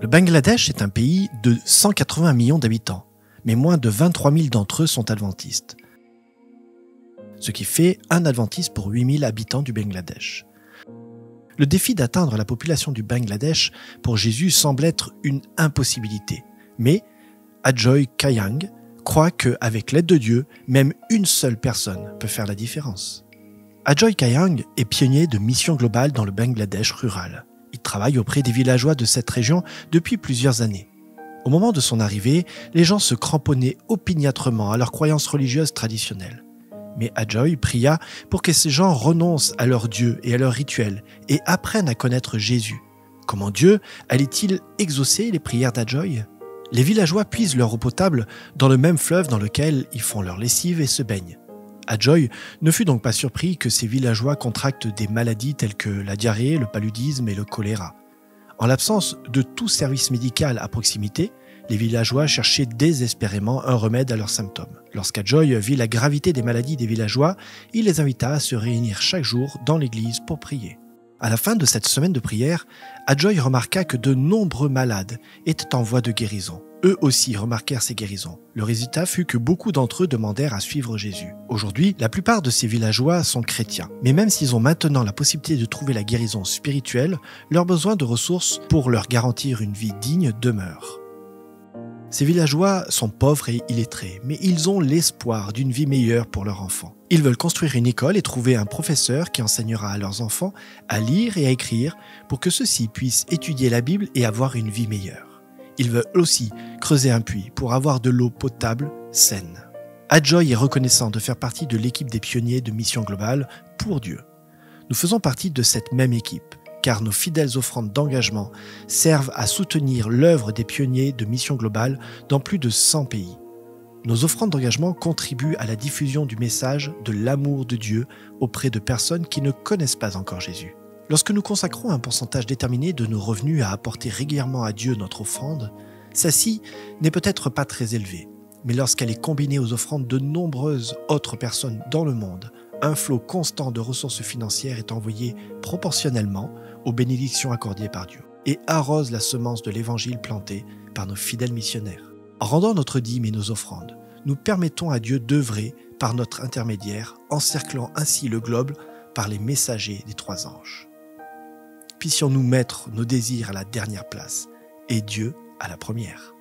Le Bangladesh est un pays de 180 millions d'habitants, mais moins de 23 000 d'entre eux sont adventistes, ce qui fait un adventiste pour 8 000 habitants du Bangladesh. Le défi d'atteindre la population du Bangladesh pour Jésus semble être une impossibilité, mais Ajoy Kayang croit qu'avec l'aide de Dieu, même une seule personne peut faire la différence. Ajoy Kayang est pionnier de mission globale dans le Bangladesh rural. Il travaille auprès des villageois de cette région depuis plusieurs années. Au moment de son arrivée, les gens se cramponnaient opiniâtrement à leurs croyances religieuses traditionnelles. Mais Ajoy pria pour que ces gens renoncent à leur Dieu et à leurs rituels et apprennent à connaître Jésus. Comment Dieu allait-il exaucer les prières d'Ajoy ? Les villageois puisent leur eau potable dans le même fleuve dans lequel ils font leur lessive et se baignent. Ajoy ne fut donc pas surpris que ces villageois contractent des maladies telles que la diarrhée, le paludisme et le choléra. En l'absence de tout service médical à proximité, les villageois cherchaient désespérément un remède à leurs symptômes. Lorsqu'Ajoy vit la gravité des maladies des villageois, il les invita à se réunir chaque jour dans l'église pour prier. À la fin de cette semaine de prière, Ajoy remarqua que de nombreux malades étaient en voie de guérison. Eux aussi remarquèrent ces guérisons. Le résultat fut que beaucoup d'entre eux demandèrent à suivre Jésus. Aujourd'hui, la plupart de ces villageois sont chrétiens. Mais même s'ils ont maintenant la possibilité de trouver la guérison spirituelle, leur besoin de ressources pour leur garantir une vie digne demeure. Ces villageois sont pauvres et illettrés, mais ils ont l'espoir d'une vie meilleure pour leurs enfants. Ils veulent construire une école et trouver un professeur qui enseignera à leurs enfants à lire et à écrire pour que ceux-ci puissent étudier la Bible et avoir une vie meilleure. Ils veulent aussi creuser un puits pour avoir de l'eau potable saine. Ajoy est reconnaissant de faire partie de l'équipe des pionniers de Mission Globale pour Dieu. Nous faisons partie de cette même équipe, car nos fidèles offrandes d'engagement servent à soutenir l'œuvre des pionniers de Mission Globale dans plus de 100 pays. Nos offrandes d'engagement contribuent à la diffusion du message de l'amour de Dieu auprès de personnes qui ne connaissent pas encore Jésus. Lorsque nous consacrons un pourcentage déterminé de nos revenus à apporter régulièrement à Dieu notre offrande, celle-ci n'est peut-être pas très élevée, mais lorsqu'elle est combinée aux offrandes de nombreuses autres personnes dans le monde, un flot constant de ressources financières est envoyé proportionnellement aux bénédictions accordées par Dieu et arrose la semence de l'évangile plantée par nos fidèles missionnaires. En rendant notre dîme et nos offrandes, nous permettons à Dieu d'œuvrer par notre intermédiaire, encerclant ainsi le globe par les messagers des 3 anges. Puissions-nous mettre nos désirs à la dernière place et Dieu à la première.